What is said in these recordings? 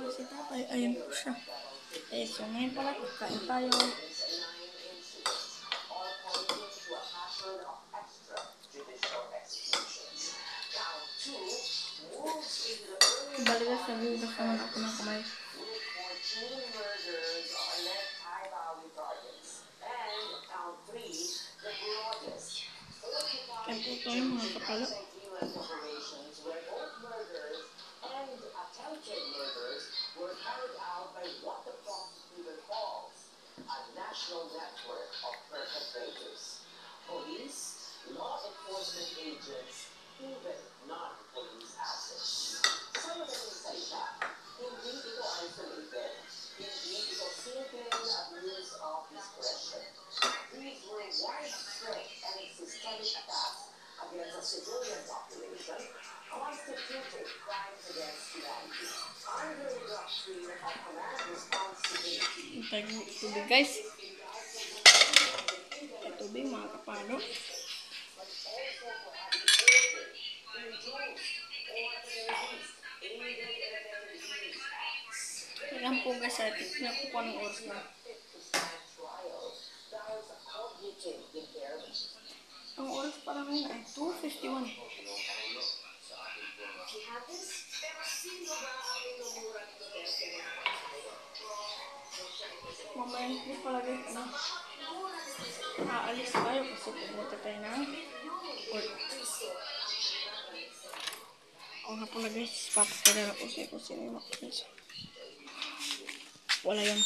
si tatay. Ayun po siya. Eh, so ngayon pala, kain tayo. Balikas sa bugas naman ako ng kamay. Kaya po tayo mga kapalo. National network of perpetrators. Police, law enforcement agents, even non-police assets. Some of them salita, hindi ito isolated, hindi ito simpleng abuse of discretion. These were widespread and systemic attacks against the civilian population, constituted crimes against humanity. Under the doctrine of command responsibility. Tubig guys. Tubig mga kapalo. Ayan po guys, nakukuha ng oras na. Ang oras parang ngayon ay 2:51. Mamaya po pala guys, aalis tayo kasi pumunta tayo ng work. Ako nga pala guys, papakilala ko siya kung sino yung makakita. Wala yun.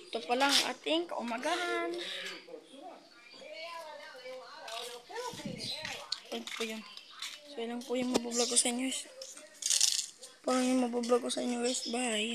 Ito pala ang ating kaumagahan. Ito po yun. So yun lang po yung mabublog ko sa inyo guys. Parang yung mabublog ko sa inyo guys. Bye.